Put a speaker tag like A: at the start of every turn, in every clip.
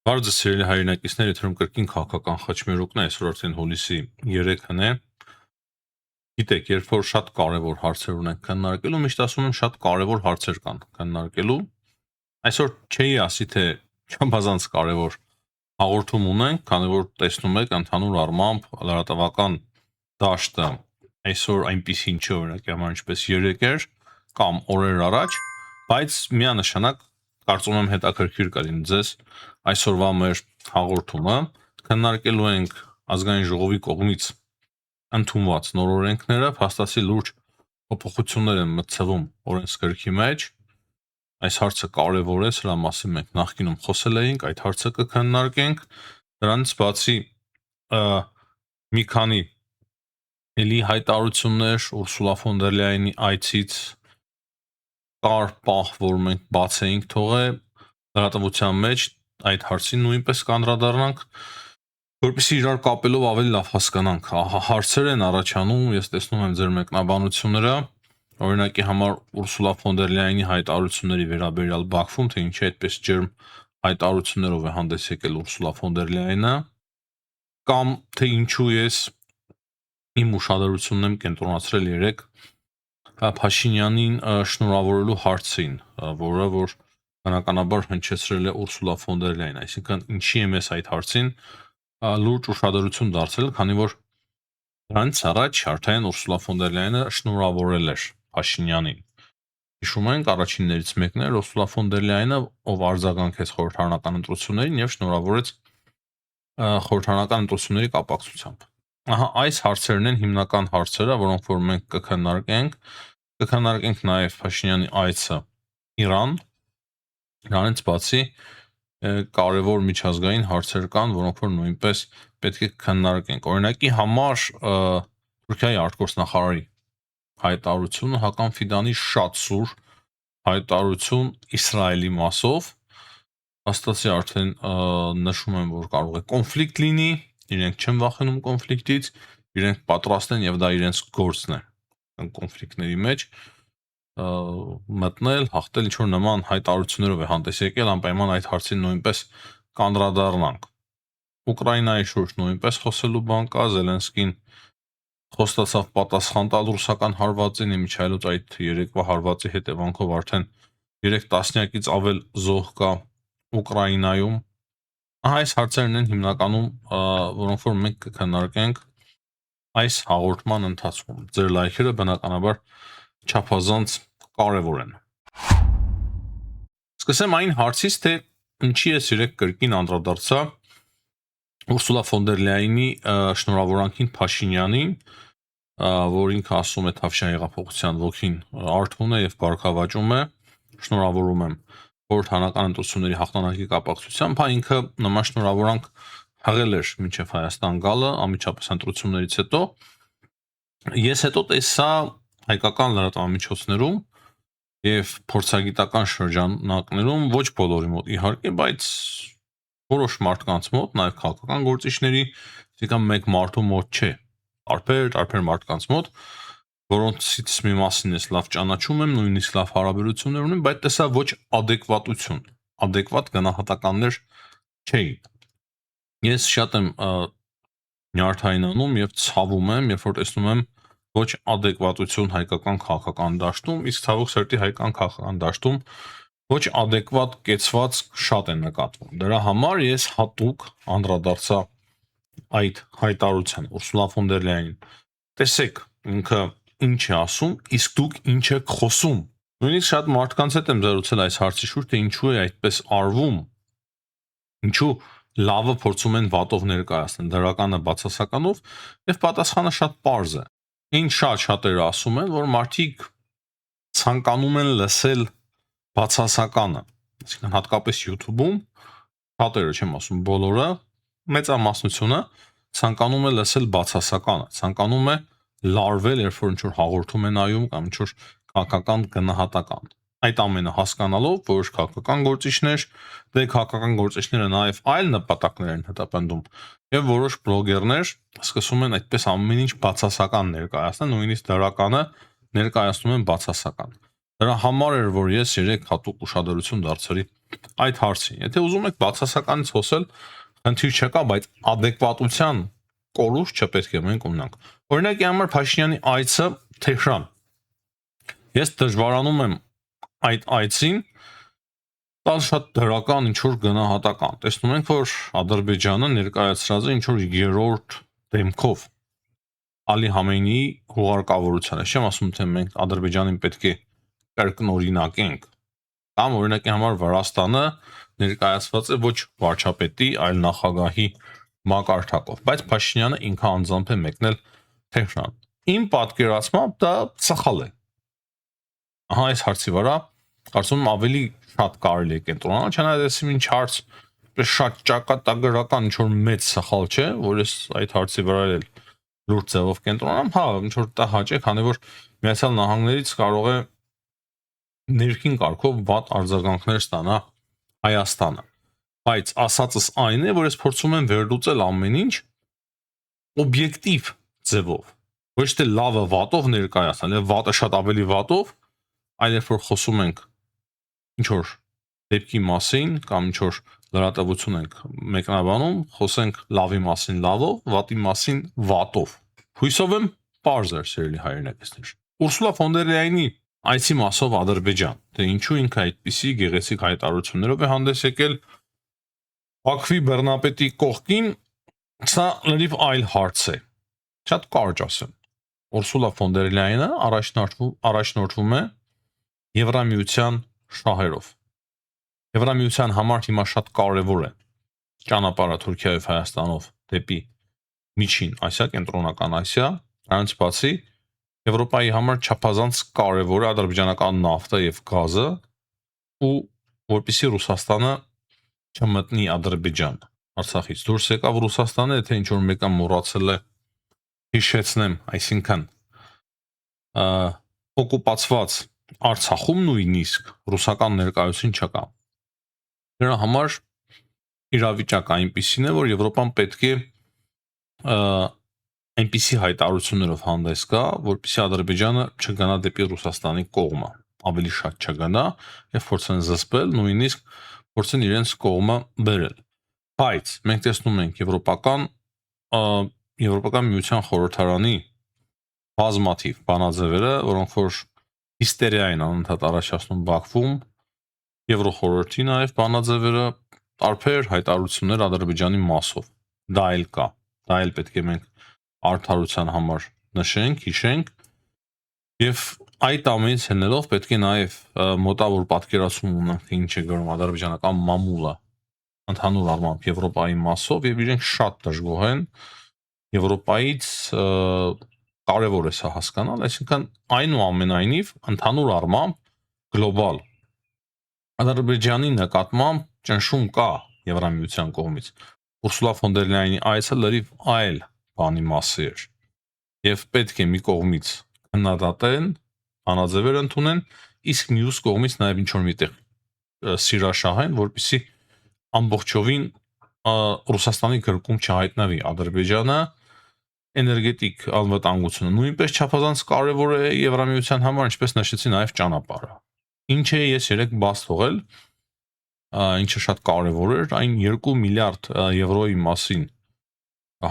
A: Բարձր սիրելի հայրենակիցներ, եթերում կրկին քաղաքական խաչմերուկն է, այսօր արդեն հուլիսի 3-ն է։ Գիտեք, երբ որ շատ կարևոր հարցեր ունենք քննարկելու, միշտ ասում եմ շատ կարևոր հարցեր կան քննարկելու։ Այսօր չէի ասի, թե չափազանց կարևոր հաղորդում ունենք, քանի որ տեսնում եք ընդհանուր առմամբ լրատվական դաշտը այսօր այնպիսին չի, օրինակ համար ինչպես 3 էր կամ օրեր առաջ, բայց միանշանակ կարծում եմ հետաքրքիր կլինի ձեզ այսօրվա մեր հաղորդումը։ Քննարկելու ենք ազգային ժողովի կողմից ընդունված նոր օրենքները, փաստացի լուրջ փոփոխություններ են մտցվում օրենսգրքի մեջ։ Այս հարցը կարևոր է, սրա մասին մենք նախկինում խոսել էինք, այդ հարցը կքննարկենք։ Դրանից բացի մի քանի էլի հայտարարություններ Ուրսուլա ֆոն դեր Լայենի այցից կար պահ, որ մենք բաց էինք թողել լրատվության մեջ, այդ հարցին նույնպես կանդրադառնանք, որպեսզի իրար կապելով ավելի լավ հասկանանք։ Հարցեր են առաջանում, ես տեսնում եմ ձեր մեկնաբանությունները, օրինակի համար Ուրսուլա ֆոն դեր Լայենի հայտարարությունների վերաբերյալ Բաքվում, թե ինչի այդպես ջերմ հայտարարություններով է հանդես եկել Ուրսուլա ֆոն դեր Լայենը, կամ թե ինչու ես իմ ուշադրությունն եմ կենտրոնացրել 3 Փաշինյանին շնորհավորելու հարցին, որը որ բնականաբար հնչեցրել է Ուրսուլա ֆոն դեր Լայեն, այսինքն ինչի եմ ես այդ հարցին լուրջ ուշադրություն դարձրել, քանի որ դրանից առաջ արդեն Ուրսուլա ֆոն դեր Լայենը շնորհավորել էր Փաշինյանին։ Հիշում ենք, առաջիններից մեկն էր Ուրսուլա ֆոն դեր Լայենը, ով արձագանքեց խորհրդարանական ընտրություններին եւ շնորհավորեց խորհրդարանական ընտրությունների կապակցությամբ։ Ահա այս հարցերն են հիմնական հարցերը, որոնք որ մենք կքննարկենք նաև Փաշինյանի այցը Իրան։ Դրանից բացի կարևոր միջազգային հարցեր կան, որոնք որ նույնպես պետք է քննարկենք։ Օրինակի համար Թուրքիայի արտգործնախարարի հայտարարությունը Հական Ֆիդանի շատ սուր հայտարարություն Իսրայելի մասով, հաստատի արդեն նշում են, որ կարող է կոնֆլիկտ լինի, իրենք չեն վախենում կոնֆլիկտից, իրենք պատրաստ են եւ դա իրենց գործն է կոնֆլիկտների մեջ մտնել, հաղթել, ինչ որ նման հայտարարություններով է հանդես եկել, անպայման այդ հարցին նույնպես կանդրադառնանք։ Ուկրաինայի շուրջ նույնպես խոսելու բան կա, Զելենսկին խոստացավ պատասխան տալ ռուսական հարվածին, իմիջայլոց այդ երեկվա հարվածի հետևանքով արդեն 3 տասնյակից ավել զոհ կա Ուկրաինայում։ Այս հարցերն են հիմնականում, որոնք որ մենք կքննարկենք այս հաղորդման ընթացքում։ Ձեր լայքերը բնականաբար չափազանց կարևոր են։ Սկսեմ այն հարցից, թե ինչի է 3 կրկին անդրադարձա Ուրսուլա ֆոն դեր Լայենի շնորհավորանքին Փաշինյանին, որ ինքը ասում է Թավշյա հեղափոխության ոգին արթուն է եւ կարգավաճում է, շնորհավորում եմ խորհրդարանական ընտրությունների հաղթանակի կապակցությամբ, ինքը նման շնորհավորանք հղել էր մինչև Հայաստան գալը անմիջապես ընտրություններից հետո։ Ես հետո տեսա հայկական լրատվամիջոցներում եւ փորձագիտական շրջանակներում ոչ բոլորի մոտ իհարկե, բայց որոշ մարդկանց մոտ, նաեւ քաղաքական գործիչների, այսինքն մեկ մարդու մոտ չէ, տարբեր մարդկանց մոտ, որոնցից մի մասին ես լավ ճանաչում եմ, նույնիսկ լավ հարաբերություններ ունեմ, բայց տեսա ոչ adekvatություն, adekvat գնահատականներ չէին։ Ես շատ եմ նյարդայնանում եւ ցավում եմ, երբ որ տեսնում եմ ոչ adekvatություն հայկական քաղաքական դաշտում, իսկ ցավոք սրտի հայկական քաղաքական դաշտում ոչ adekvat կեցված շատ է նկատվում։ Դրա համար ես հատուկ անդրադարձա այդ հայտարարության Ուրսուլա ֆոն դեր Լայենին։ Տեսեք, ինքը ինչ է ասում, իսկ դուք ինչ եք խոսում։ Նույնիսկ շատ մարդկանց հետ եմ զրուցել այս հարցի շուրջ, թե ինչու է այդպես արվում։ Ինչու լավը փորձում են վատով ներկայացնել, դրականը բացասականով, եւ պատասխանը շատ պարզ է։ Ինչ շատերը ասում են, որ մարդիկ ցանկանում են լսել բացասականը, այսինքն հատկապես YouTube-ում, շատերը չեմ ասում բոլորը, մեծամասնությունը ցանկանում է լսել բացասականը, ցանկանում է լարվել, երբ որ ինչ-որ հաղորդում է նայում կամ ինչ-որ քաղաքական գնահատական։ Այդ ամենը հասկանալով, որ քաղաքական գործիչներ, դե քաղաքական գործիչները նաև այլ նպատակներ են հետապնդում, եւ որոշ բլոգերներ սկսում են այդպես ամեն ինչ բացասական ներկայացնել, նույնիսկ դրականը ներկայացնում են բացասական։ Դրա համար էր, որ ես 3 հատուկ ուշադրություն դարձրի այդ հարցին։ Եթե ուզում եք բացասականից խոսել, խնդիր չկա, բայց adekvatության կորուստ չպետք է մենք ունենանք։ Օրինակի համար Փաշինյանի այցը Թեհրան։ Ես դժվարանում եմ այդ այցին տալ շատ դրական ինչ-որ գնահատական։ Տեսնում ենք, որ Ադրբեջանը ներկայացրած է ինչ-որ երրորդ դեմքով Ալի Համեյնիի հուղարկավորությանը։ Չեմ ասում, թե մենք Ադրբեջանին պետք է կրկնօրինակենք։ Կամ օրինակի համար Վրաստանը ներկայացված է ոչ վարչապետի, այլ նախագահի մակարդակով, բայց Փաշինյանը ինքը անձամբ է մեկնել Թեհրան։ Իմ պատկերացմամբ դա սխալ է։ Ահա այս հարցի վրա կարծում եմ ավելի շատ կարելի է կենտրոնանալ, չնայած ինչ հարց շատ ճակատագրական ինչ-որ մեծ սխալ չէ, որ ես այդ հարցի վրա էլ լուրջ ձևով կենտրոնանամ, հա, ինչ-որ դա հաճեք, քանի որ Միացյալ Նահանգներից կարող է ներքին կարգով վատ արձագանքներ ստանա Հայաստանը։ Բայց ասածս այն է, որ ես փորձում եմ վերլուծել ամեն ինչ օբյեկտիվ ձևով։ Ոչ թե լավը վատով ներկայացնել, եւ վատը շատ ավելի վատով, այլ երբ որ խոսում ենք ինչ-որ դեպքի մասին կամ ինչ-որ լրատվություն ենք մեկնաբանում, խոսենք լավի մասին լավով, վատի մասին վատով։ Հույսով եմ պարզ էր սիրելի հայրենակիցներ։ Ուրսուլա ֆոն դեր Լեյենի այցի մասով Ադրբեջան, թե ինչու ինքը այդպիսի գեղեցիկ հայտարարություններով է հանդես եկել Բաքվի բեռնապետի կողքին, սա լրիվ այլ հարց է։ Շատ կարճ ասեմ։ Ուրսուլա ֆոն դեր Լեյենը առաջնորդվում է Եվրամիության շահերով։ Եվրամիության համար հիմա շատ կարևոր է ճանապարհը Թուրքիայով Հայաստանով դեպի Միջին Ասիա, Կենտրոնական Ասիա, այնց բացի Եվրոպայի համար չափազանց կարևոր է ադրբեջանական նավթը եւ գազը, ու որպեսզի Ռուսաստանը չմտնի Ադրբեջան։ Արցախից դուրս եկավ Ռուսաստանը, եթե ինչ որ մեկը մոռացել է հիշեցնեմ, այսինքն օկուպացված Արցախում նույնիսկ ռուսական ներկայություն չկա։ Դրա համար իրավիճակը այնպիսին է, որ Եվրոպան պետք է այնպիսի հայտարարություններով հանդես գա, որպեսզի Ադրբեջանը չգնա դեպի Ռուսաստանի կողմը, ավելի շատ չգնա եւ փորձեն զսպել, նույնիսկ փորձեն իրենց կողմը բերել։ Բայց մենք տեսնում ենք Եվրոպական միության խորհրդարանի բազմաթիվ բանաձևերը, որոնք որ հիստերիա են անընդհատ առաջացնում Բաքվում, Եվրոխորհրդի նաև բանաձևերը տարբեր հայտարարություններ Ադրբեջանի մասով։ Դա էլ կա։ Դա էլ պետք է մենք արդարության համար նշենք, հիշենք եւ այդ ամենից ելնելով պետք է նաև մոտավոր պատկերացում ունենանք, թե ինչ է գրում ադրբեջանական մամուլը ընդհանուր առմամբ Եվրոպայի մասով եւ իրենք շատ դժգոհ են Եվրոպայից կարևոր է սա հասկանալ, այսինքն այնուամենայնիվ ընդհանուր առմամբ գլոբալ Ադրբեջանի նկատմամբ ճնշում կա Եվրամիության կողմից։ Ուրսուլա ֆոն դեր Լեյենի այցը լրիվ այլ բանի մասի էր։ Եվ պետք է մի կողմից քննադատեն, բանաձևեր ընդունեն, իսկ մյուս կողմից նաև ինչ որ միտեղ սիրաշահեն, որպեսզի ամբողջովին Ռուսաստանի գրկում չհայտնվի Ադրբեջանը էներգետիկ անվտանգությունը նույնպես չափազանց կարևոր է Եվրամիության համար, ինչպես նշեցի նաև ճանապարհը։ Ինչ է ես երեք բաց թողել, ինչը շատ կարևոր էր, այն 2 միլիարդ եվրոյի մասին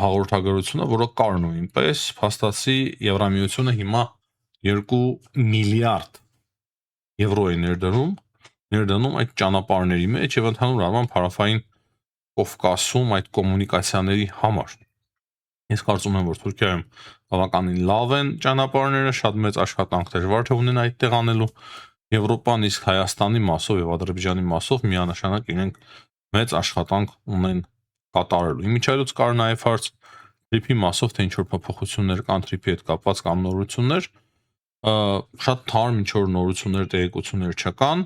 A: հաղորդագրությունը, որը կար նույնպես, փաստացի Եվրամիությունը հիմա 2 միլիարդ եվրո է ներդնում այդ ճանապարհների մեջ եւ ընդհանուր առմամբ հարավային Կովկասում այդ կոմունիկացիաների համար։ Ես կարծում եմ, որ Թուրքիայում բավականին լավ են ճանապարհները, շատ մեծ աշխատանք դժվար թե ունեն այդտեղ անելու։ Եվրոպան իսկ Հայաստանի մասով եւ Ադրբեջանի մասով միանշանակ իրենք մեծ աշխատանք ունեն կատարելու։ Իմիջիայլոց կար նաեւ հարց Թրիփի մասով, թե ինչ որ փոփոխություններ կան Թրիփի հետ կապված կամ նորություններ, շատ թարմ ինչ որ նորություններ, տեղեկություններ չկան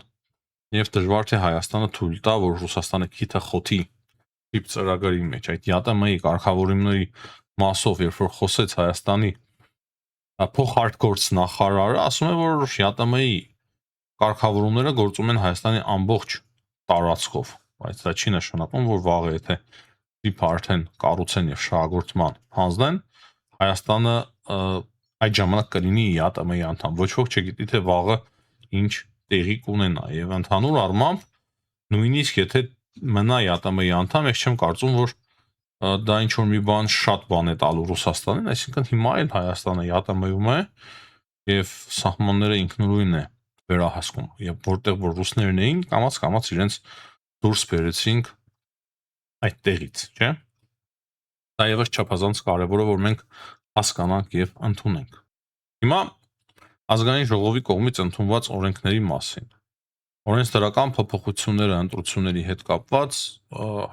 A: եւ դժվար թե Հայաստանը թույլ տա, որ Ռուսաստանը քիթը խոթի Թրիփ ծրագրի մեջ։ Այդ ԵԱՏՄ-ի կարգավորումների մասով, երբ որ խոսեց Հայաստանի փոխհարկգործ նախարարը, ասում է, որ ԵԱՏՄ-ի կարգավորումները գործում են Հայաստանի ամբողջ տարածքով, բայց դա չի նշանակում, որ վաղը եթե Թրիփը արդեն կառուցեն եւ շահագործման հանձնեն, Հայաստանը այդ ժամանակ կլինի ԵԱՏՄ-ի անդամ։ Ոչ ոք չգիտի թե վաղը ինչ տեղի կունենա եւ ընդհանուր առմամբ նույնիսկ եթե մնա ԵԱՏՄ-ի անդամ, ես չեմ կարծում, որ դա ինչ որ մի բան շատ բան է տալու Ռուսաստանին, այսինքն հիմա էլ Հայաստանը ԵԱՏՄ-ում է եւ սահմանները ինքնուրույն է վերահսկում, եւ որտեղ որ ռուսներն էին, կամաց իրենց դուրս բերեցինք այդ տեղից, չէ՞։ Դա եւս չափազանց կարեւոր է, որ մենք հասկանանք եւ ընդունենք։ Հիմա ազգային ժողովի կողմից ընդունված օրենքների մասին։ Օրենսդրական փոփոխությունները ընտրությունների հետ կապված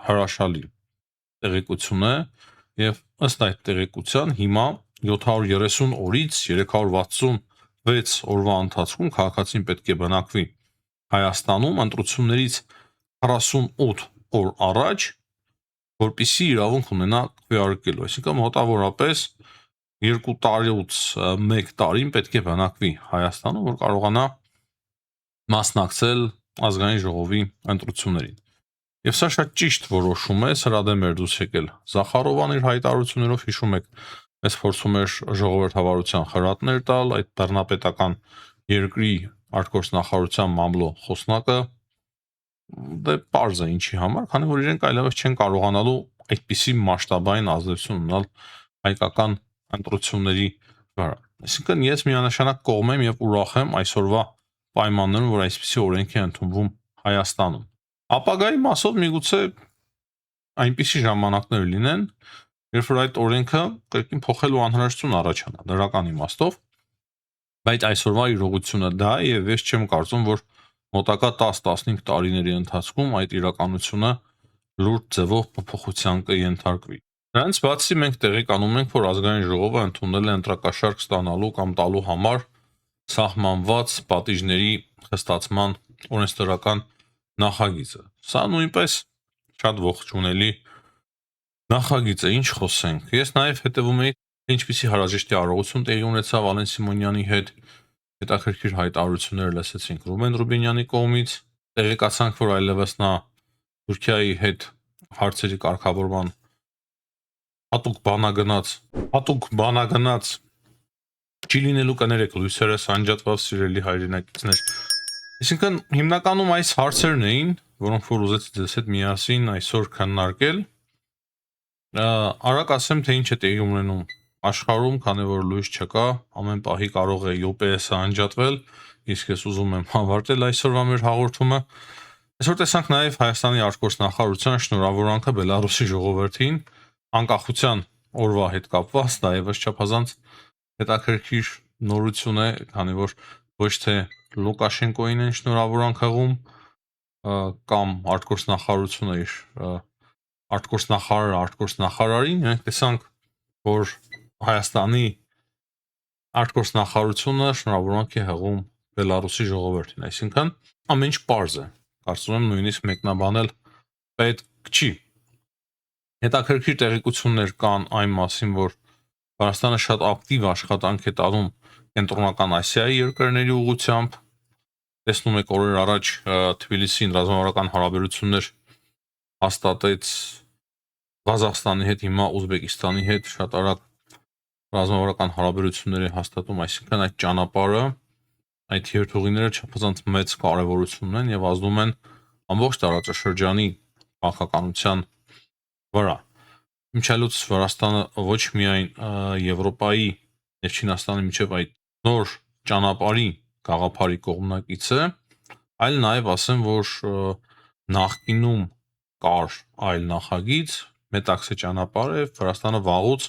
A: հրաշալի տեղեկություն է եւ ըստ այդ տեղեկության հիմա 730 օրից 366 օրվա ընթացքում քաղաքացին պետք է բնակվի Հայաստանում ընտրություններից 48 օր առաջ, որպեսզի իրավունք ունենա քվեարկելու, այսինքն մոտավորապես 2 տարուց 1 տարին պետք է բնակվի Հայաստանում, որ կարողանա մասնակցել ազգային ժողովի ընտրություններին։ Եվ սա շատ ճիշտ որոշում է, սրա դեմ էր դուրս եկել Զախարովան իր հայտարարություններով, հիշում եք, ես փորձում էր ժողովրդավարության խրատներ տալ, այդ բռնապետական երկրի արտգործնախարարության մամլո խոսնակը դե պարզ է ինչի համար, քանի որ իրենք այլևս չեն կարողանալու այդպիսի մասշտաբային ազդեցություն ունենալ հայկական ընտրությունների վրա։ Այսինքն ես միանշանակ կողմ եմ եւ ուրախ եմ այսօրվա պայմաններում, որ այսպիսի օրենք է ընդունվում Հայաստանում։ Ապագայի մասով միգուցե այնպիսի ժամանակներ լինեն, երբ որ այդ օրենքը կրկին փոխելու անհրաժեշտություն առաջանա դրական իմաստով, բայց այսօրվա իրողությունը դա է եւ ես չեմ կարծում, որ մոտակա 10-15 տարիների ընթացքում այդ իրականությունը լուրջ ձևով փոփոխության կենթարկվի։ Դրանից բացի մենք տեղեկանում ենք, որ ազգային ժողովը ընդունել է ընտրակաշարք ստանալու կամ տալու համար սահմանված պատիժների խստացման օրենսդրական նախագիծը։ Սա նույնպես շատ ողջունելի նախագիծ է, ինչ խոսենք։ Ես նաև հետևում եի, ինչպիսի հարաժեշտի արարողություն տեղի ունեցավ Ալեն Սիմոնյանի հետ, հետաքրքիր հայտարարություններ լսեցինք Ռուբեն Ռուբինյանի կողմից, տեղեկացանք, որ այլևս նա Թուրքիայի հետ հարցերի կարգավորման հատուկ բանագնաց չի լինելու, կներեք լույսերս անջատված սիրելի հայրենակիցներ։ Այսինքն հիմնականում այս հարցերն էին, որոնք որ ուզեցի ձեզ հետ միասին այսօր քննարկել։ Արագ ասեմ, թե ինչ է տեղի ունենում աշխարհում, քանի որ լույս չկա, ամեն պահի կարող է UPS-ը անջատվել, իսկ ես ուզում եմ ավարտել այսօրվա մեր հաղորդումը։ Այսօր տեսանք նաև Հայաստանի արտգործնախարարության շնորհավորանքը Բելարուսի ժողովրդին անկախության օրվա հետ կապված, դա եւս չափազանց հետաքրքիր նորություն է, քանի որ ոչ թե Լուկաշենկոին են շնորհավորանք հղում կամ արտգործնախարարությունը իր արտգործնախարարին, մենք տեսանք, որ Հայաստանի արտգործնախարարությունը շնորհավորանք է հղում Բելարուսի ժողովրդին, այսինքն ամեն ինչ պարզ է, կարծում եմ նույնիսկ մեկնաբանել պետք չի։ Հետաքրքիր տեղեկություններ կան այն մասին, որ Հայաստանը շատ ակտիվ աշխատանք է տանում Կենտրոնական Ասիայի երկրների ուղղությամբ։ Տեսնում եք օրեր առաջ Թբիլիսին ռազմավարական հարաբերություններ հաստատեց Ղազախստանի հետ, հիմա Ուզբեկիստանի հետ շատ արագ ռազմավարական հարաբերություններ է հաստատում, այսինքն այդ ճանապարհը, այդ երթուղիները չափազանց մեծ կարևորություն ունեն եւ ազդում են ամբողջ տարածաշրջանի քաղաքականության վրա։ Մինչելուց Վրաստանը ոչ միայն Եվրոպայի եւ Չինաստանի միջև այդ նոր ճանապարհի գաղափարի կողմնակից է, այլ նաեւ ասեմ, որ նախկինում կար այլ նախագիծ, Մետաքսե ճանապարհը, Վրաստանը վաղուց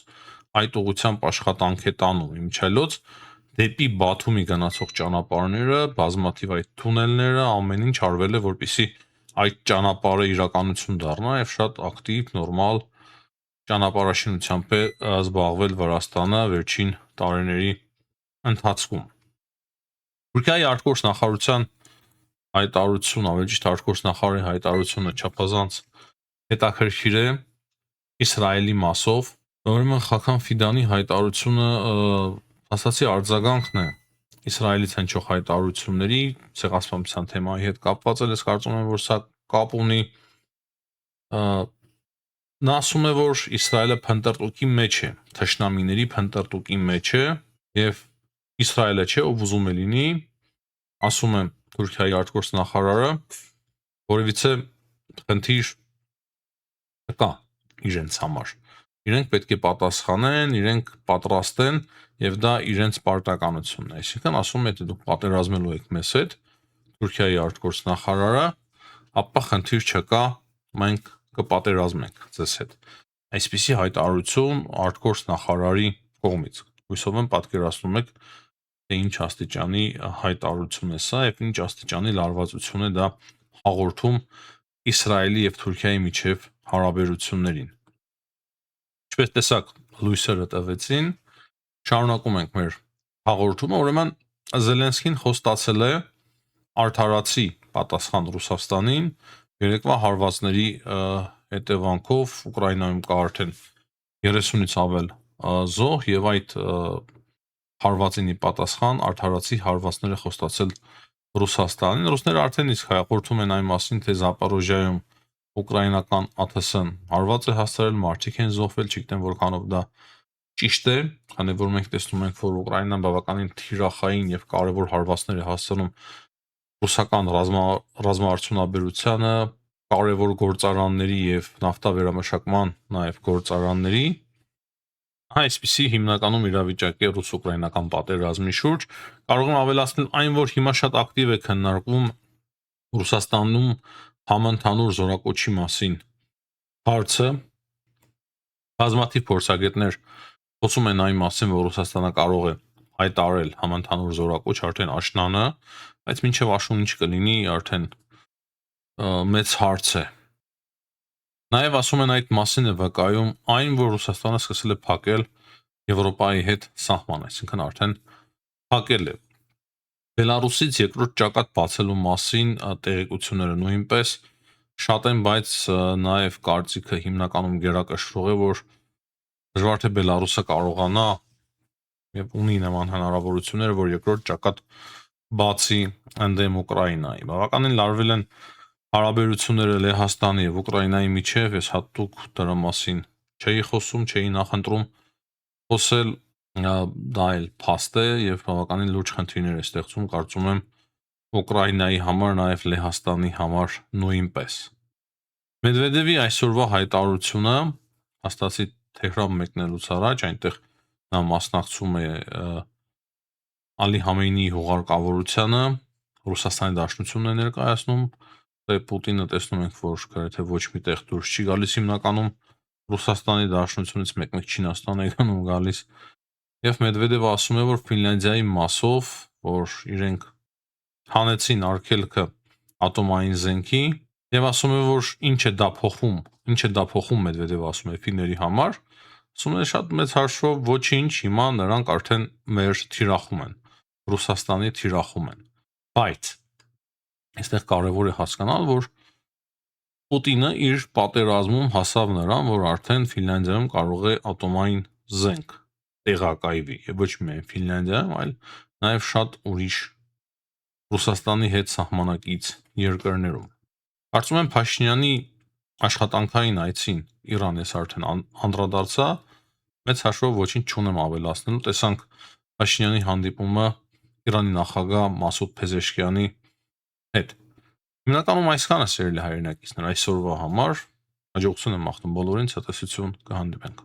A: այդ ուղղությամբ աշխատանք է տանում։ Մինչելուց դեպի Բաթումի գնացող ճանապարհները, բազմաթիվ այդ թունելները, ամեն ինչ արվել է, որպեսզի այդ ճանապարհը իրականություն դառնա եւ շատ ակտիվ, նորմալ ճանապարհաշինությամբ է զբաղվել Վրաստանը վերջին տարիների ընթացքում։ Թուրքիայի արտգործնախարարության հայտարարություն, ավելի ճիշտ արտգործնախարարի հայտարարությունը չափազանց հետաքրքիր է Իսրայելի մասով։ Ուրեմն Խաքան Ֆիդանի հայտարարությունը ասացի արձագանքն է Իսրայելից հնչող հայտարարությունների ցեղասպանության թեմայի հետ կապված է, ես կարծում եմ, որ սա կապ ունի նա ասում է, որ Իսրայելը փնտրտուքի մեջ է, թշնամիների փնտրտուքի մեջ է եւ Իսրայելը չէ, ով ուզում է լինի, ասում եմ Թուրքիայի արտգործնախարարը, որևիցե խնդիր չկա իրենց համար։ Իրենք պետք է պատասխանեն, իրենք պատրաստ են եւ դա իրենց պարտականությունն է։ Այսինքն ասում եմ, եթե դուք պատերազմելու եք մեզ հետ, Թուրքիայի արտգործնախարարը, ապա խնդիր չկա, մենք կպատերազմենք ձեզ հետ։ Այսպիսի հայտարարություն արտգործնախարարի կողմից։ Հույսով եմ պատկերացնում եք, թե ինչ աստիճանի հայտարարություն է սա եւ ինչ աստիճանի լարվածություն է դա հաղորդում Իսրայելի եւ Թուրքիայի միջև հարաբերություններին։ Ինչպես տեսակ, լույսերը տվեցին, շարունակում ենք մեր հաղորդումը, ուրեմն Զելենսկին խոստացել է արդարացի պատասխան Ռուսաստանին երեկվա հարվածների հետևանքով Ուկրաինայում կա արդեն 30-ից ավել զոհ եւ այդ հարվածինի պատասխան արդարացի հարվածներ է խոստացել Ռուսաստանին։ Ռուսները արդեն իսկ հաղորդում են այն մասին, թե Զապորոժիայում ուկրաինական ԱԹՍ-ն հարված է հասցրել, մարդիկ են զոհվել, չգիտեմ որքանով դա ճիշտ է, քանի որ մենք տեսնում ենք, որ Ուկրաինան բավականին թիրախային եւ կարեւոր հարվածներ է հասցնում ռուսական ռազմաարդյունաբերությանը, կարևոր գործարանների եւ նավթավերամշակման նաեւ գործարանների այսպիսի հիմնականում իրավիճակի ռուս-ուկրաինական պատերազմի շուրջ կարող եմ ավելացնել այն, որ հիմա շատ ակտիվ է քննարկվում Ռուսաստանում համընդհանուր զորակոչի մասին հարցը։ Բազմաթիվ փորձագետներ խոսում են այն մասին, որ Ռուսաստանը կարող է հայտարարել համընդհանուր զորակոչ արդեն աշնանը, բայց մինչև աշուն ինչ կլինի, արդեն մեծ հարց է։ Նաև ասում են այդ մասին է վկայում այն, որ Ռուսաստանը սկսել է փակել Եվրոպայի հետ սահման, այսինքն արդեն փակել է։ Բելարուսից երկրորդ ճակատ բացելու մասին տեղեկությունները նույնպես շատ են, բայց նաև կարծիքը հիմնականում գերակշռող է, որ դժվար թե Բելարուսը կարողանա եւ ունի նման հնարավորություններ, որ երկրորդ ճակատ բացի ընդդեմ Ուկրաինայի։ Բավականին լարվել են հարաբերությունները Լեհաստանի եւ Ուկրաինայի միջև, ես հատուկ դրա մասին չէի խոսում, չէի նախընտրում խոսել, դա էլ փաստ է եւ բավականին լուրջ խնդիրներ է ստեղծում, կարծում եմ Ուկրաինայի համար, նաեւ Լեհաստանի համար նույնպես։ Մեդվեդևի այսօրվա հայտարարությունը հաստատի Թեհրան մեկնելուց առաջ, այնտեղ նա մասնակցում է Ալի Համեյնիի հուղարկավորությանը, Ռուսաստանի Դաշնությունն է ներկայացնում, Պուտինը տեսնում ենք, որ գրեթե ոչ մի տեղ դուրս չի գալիս հիմնականում Ռուսաստանի Դաշնությունից մեկ-մեկ Չինաստան է գնում գալիս եւ Մեդվեդևը ասում է, որ Ֆինլանդիայի մասով, որ իրենք հանեցին արգելքը ատոմային զենքի եւ ասում է, որ ինչ է դա փոխում Մեդվեդևը ասում է ֆինների համար, ասում է շատ մեծ հաշվով ոչինչ, հիմա նրանք արդեն մեր թիրախում են, Ռուսաստանի թիրախում են։ Բայց այստեղ կարևոր է հասկանալ, որ Պուտինը իր պատերազմում հասավ նրան, որ արդեն Ֆինլանդիայում կարող է ատոմային զենք տեղակայվի, եւ ոչ միայն Ֆինլանդիայում, այլ նաեւ շատ ուրիշ Ռուսաստանի հետ սահմանակից երկրներում։ Կարծում եմ Փաշինյանի աշխատանքային այցին Իրան ես արդեն անդրադարձա, մեծ հաշվով ոչինչ չունեմ ավելացնելու, տեսանք Փաշինյանի հանդիպումը Իրանի նախագահ Մասուդ Փեզեշքյանի հետ։ Հիմնականում այսքանը սիրելի հայրենակիցներ այսօրվա համար, հաջողություն եմ մաղթում բոլորին, ցտեսություն, կհանդիպենք։